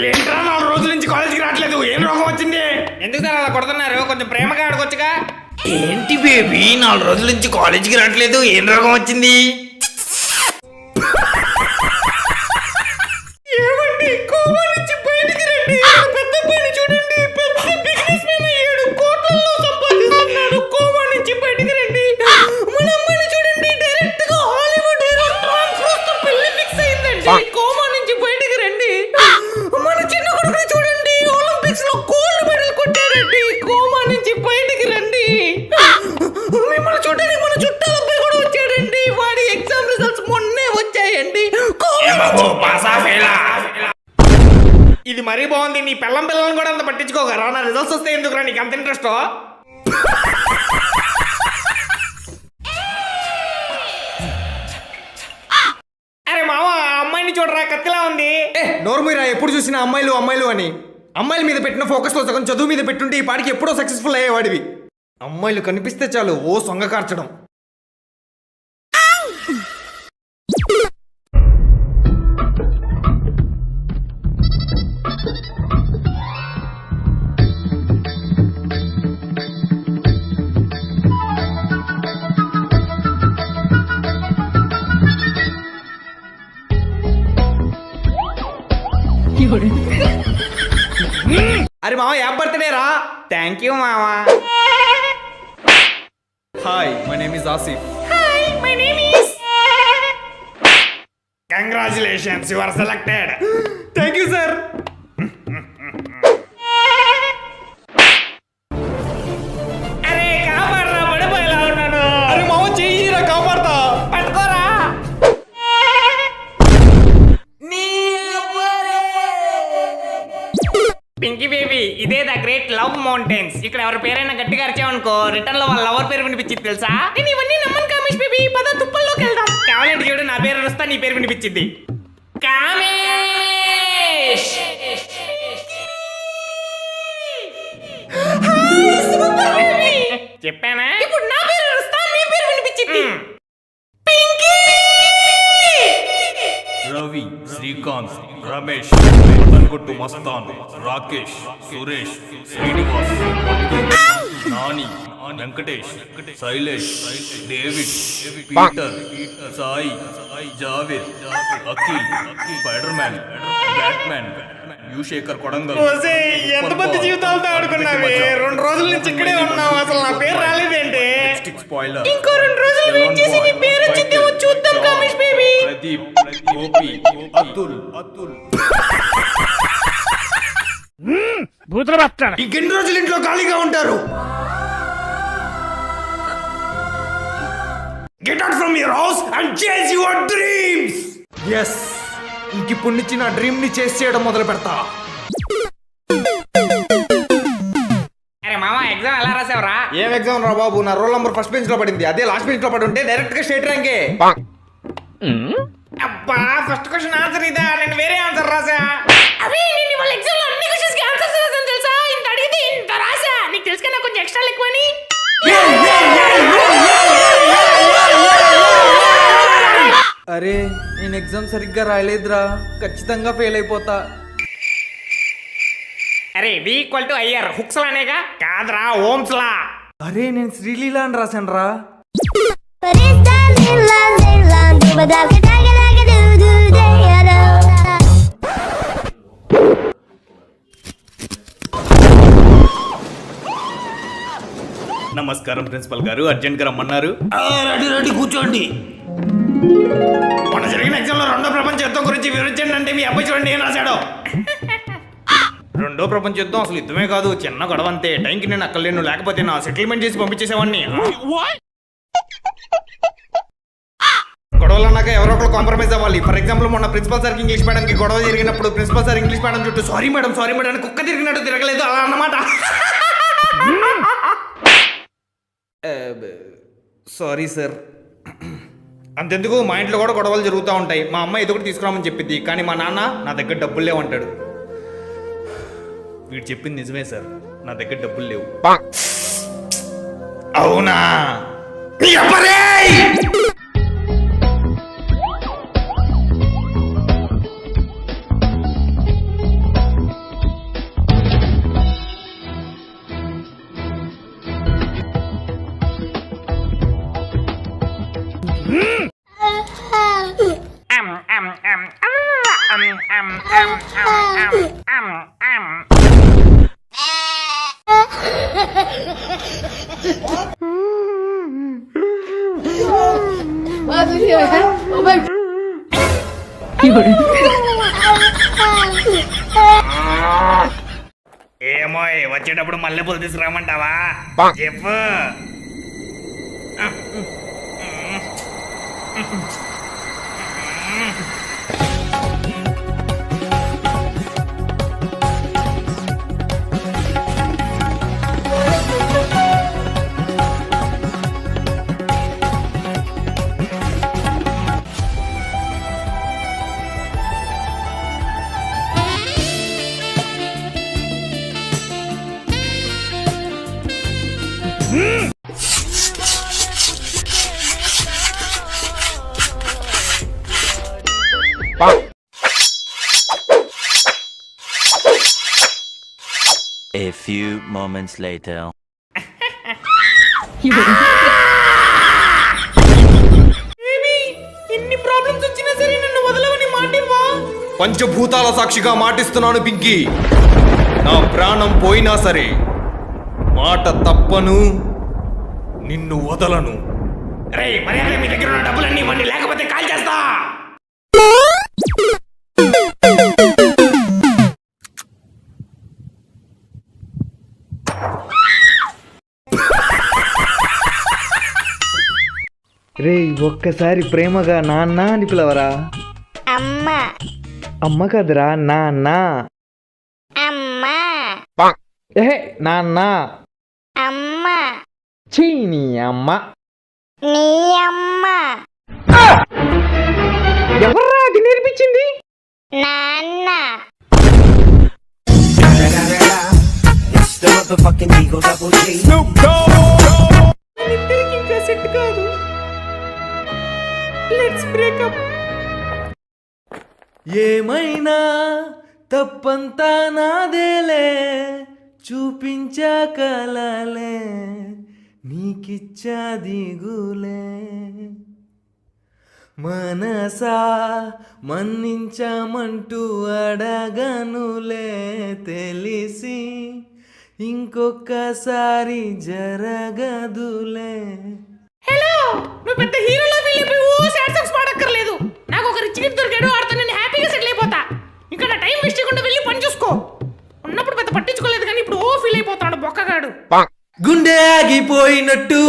ఏంట్రా 4 రోజుల నుంచి కాలేజీకి రావట్లేదు, ఏం రోగం వచ్చింది? ఎందుకు సార్ అలా కొడుతున్నారు? కొంచెం ప్రేమగా ఆడుకోవచ్చుగా. ఏంటి బేబీ 4 రోజుల నుంచి కాలేజీకి రావట్లేదు, ఏం రోగం వచ్చింది? ఏమండి, కోమా నుంచి బయటికి రండి. పెద్ద పని చూడండి, పెద్ద బిజినెస్ మ్యాన్ అయ్యాడు, కోట్లలో సంపాదిస్తున్నాడు. కోమా నుంచి బయటికి రండి. మన అమ్మాయిని చూడండి, డైరెక్ట్ గా హాలీవుడ్ హీరో టామ్ క్రూజ్ తో పెళ్లి ఫిక్స్ అయిందండి. కోమా నుంచి బయటికి రండి. మన చిన్న కొడుకుని చూడండి, ఒలింపిక్స్ లో గోల్డ్ మెడల్ కొట్టాడండి. కోమా నుంచి బయటికి రండి. మిమ్మల్ని చూడండి, మన చుట్టాల అబ్బాయి కూడా వచ్చాడండి. వాడి ఎగ్జామ్ రిజల్ట్స్ మొన్నే వచ్చాయండి. ఇది మరీ బాగుంది. నీ పిల్లని కూడా అంత పట్టించుకోగలరా? నా రిజల్ట్స్ వస్తే ఎందుకురా నీకు అంత ఇంట్రెస్ట్? అరే మామ, ఆ అమ్మాయిని చూడరా, కత్తిలా ఉంది. నోరు మీరా, ఎప్పుడు చూసినా అమ్మాయిలు అమ్మాయిలు అని. అమ్మాయిల మీద పెట్టిన ఫోకస్ లో సగం చదువు మీద పెట్టుంటే ఈ పాటికి ఎప్పుడో సక్సెస్ఫుల్ అయ్యేవాడివి. అమ్మాయిలు కనిపిస్తే చాలు ఓ సొంగ కార్చడం. అరే మామ, యాప్ బర్త్డే రా. థ్యాంక్ యూ మామా. Hi, my name is Asif. Hi, my name is. Congratulations, you are selected. Thank you sir. అరే కాపాడరా, పడిపోయేలా ఉన్నాను. అరే మామ, చెయ్యిరా, కాపాడతా. పట్టుకోరా. పింకీ బేబీ, ఇదే ద గ్రేట్ లవ్ మౌంటైన్స్. ఇక్కడ ఎవరి పేరైనా గట్టిగా అరిచావనుకో, రిటర్న్ లో వాళ్ళ లవర్ పేరు వినిపించింది తెలుసా? నేను ఇవన్నీ నమ్మను కామేష్ బేబీ. పద తుప్పల్లోకి వెళ్దాం. కావాలంటే చూడు, నా పేరు వస్తా, నీ పేరు వినిపించింది. కామేష్. చెప్పానా? ఇప్పుడు నా పేరు వస్తా, నీ పేరు వినిపించింది. పింకీ. రవి, శ్రీకాంత్, రమేష్, మదన్గుట్టు Mastan, Rakesh, Suresh, Srinivas, Nani, Venkatesh, Shailesh, David, Peter, Sai, Javed, Akhil, Spider Man, Batman, యుశేఖర్ కొడంగల్. ఎంతమంది జీవితాలతో ఆడుకున్నావే? 2 రోజుల నుంచి ఇక్కడే ఉన్నావు, అసలు నా పేరు రాలేదేంటి? స్పాయిలర్. ఇంకో 2 రోజులు వెయిట్ చేసి నీ పేరు వచ్చిందేమో చూద్దాం కామేష్ బేబీ. ప్రదీప్, గోపి, అతుల్. ఇంకెన్ని రోజులు ఇంట్లో ఖాళీగా ఉంటారు? Get out from your house and chase your dreams. Yes, ఇంకిప్పుడు నుంచి నా డ్రీమ్ ని చేసి చేయడం మొదలు పెడతా. అరే మామ, ఎగ్జామ్ ఎలా రాసావురా? ఏం ఎగ్జామ్ రా బాబు, నా రోల్ నంబర్ ఫస్ట్ బెంచ్ లో పడింది. అదే లాస్ట్ బెంచ్ లో పడి ఉంటే డైరెక్ట్ గా స్టేట్ ర్యాంకే. అబ్బా, ఫస్ట్ క్వశ్చన్ ఆన్సర్ ఇదా? నేను వేరే ఆన్సర్ రాసా. అవి నేను వాళ్ళ ఎగ్జామ్ లో అన్ని క్వశ్చన్స్ కి ఆన్సర్స్ రాసాను తెలుసా? ఇంత అడిగితే ఇంత రాసా. నీకు తెలుసు కదా కొంచెం ఎక్స్ట్రా ఎక్కువని. అరే, నేను ఎగ్జామ్ సరిగ్గా రాయలేదురా, ఖచ్చితంగా ఫెయిల్ అయిపోతా. అరే V = IR, హుక్స్ లానేగా? కాదురా, ఓమ్స్ లా. అరే, నేను శ్రీలీల అని రాశాను రా. నమస్కారం ప్రిన్సిపల్ గారు, అర్జెంట్ గా రమ్మన్నారు. రెడీ కూర్చోండి. మొన్న జరిగిన ఎగ్జామ్ లో 2వ ప్రపంచ యుద్ధం గురించి వివరించండి అంటే మీ అబ్బాయి చూడండి ఏం రాశాడో. 2వ ప్రపంచ యుద్ధం అసలు యుద్ధమే కాదు, చిన్న గొడవ అంతే. టైంకి నేను అక్కడ లేను, లేకపోతే నా సెటిల్మెంట్ చేసి పంపించేసేవాడిని. గొడవలు అన్నాక ఎవరో ఒకరు కాంప్రమైజ్ అవ్వాలి. ఫర్ ఎగ్జాంపుల్, మొన్న ప్రిన్సిపల్ సార్ ఇంగ్లీష్ మేడం కి గొడవ జరిగినప్పుడు ప్రిన్సిపల్ సార్ ఇంగ్లీష్ మేడం చుట్టూ సారీ మేడం అని కుక్క తిరిగినట్టు తిరగలేదు, అలా అన్నమాట. Sorry sir. అంతెందుకు, మా ఇంట్లో కూడా గొడవలు జరుగుతూ ఉంటాయి. మా అమ్మ ఏదో ఒకటి తీసుకురామని చెప్పింది, కానీ మా నాన్న నా దగ్గర డబ్బులు లేవంటాడు. వీడు చెప్పింది నిజమే సార్, నా దగ్గర డబ్బులు లేవు. అవునా? ఏమో వచ్చేటప్పుడు మల్లెపూలు తీసుకురామంటావా చెప్పు. A few moments later. ఎన్ని ప్రాబ్లమ్స్ వచ్చినా సరే నన్ను వదలవని మాటివ్వా. పంచభూతాల సాక్షిగా మాటిస్తున్నాను పింకీ, నా ప్రాణం పోయినా సరే మాట తప్పను, నిన్ను వదలను. రే మర్యాద మీ దగ్గర ఉన్న డబ్బులన్నీ ఇవ్వండి, లేకపోతే కాల్ చేస్తా. రే ఒక్కసారి ప్రేమగా నాన్న అని పిలవరా. అమ్మా అమ్మ కదరా నాన్న. అమ్మా ఏహే నాన్న. అమ్మా చీ నీ అమ్మ. నీ అమ్మ ఎవర్రా అది నేర్పించింది? నాన్న ఇద్దరికి ఇంకా సెట్ కాదు. Let's breakup. ఏమైనా తప్పంతా నాదేలే, చూపించా కలలే నీకిచ్చా దిగులే. మనసా మన్నించమంటూ అడగనులే, తెలిసి ఇంకొకసారి జరగదులే. హలో, నువ్వు పెద్ద హీరోలో వెళ్ళిపోయి ఓ సాడ్ సాంగ్స్ పాడక్కర్లేదు. నాకు ఒక రిచ్ కిడ్ దొరికాడు, ఆడితో నేను హ్యాపీగా సెటిల్ అయిపోతా. ఇంకా నా టైం వేస్ట్ చేయకుండా వెళ్ళి పని చూసుకో. ఉన్నప్పుడు పెద్ద పట్టించుకోలేదు కానీ ఇప్పుడు ఓ ఫీల్ అయిపోతాడు బొక్కగాడు. గుండె ఆగిపోయినట్టు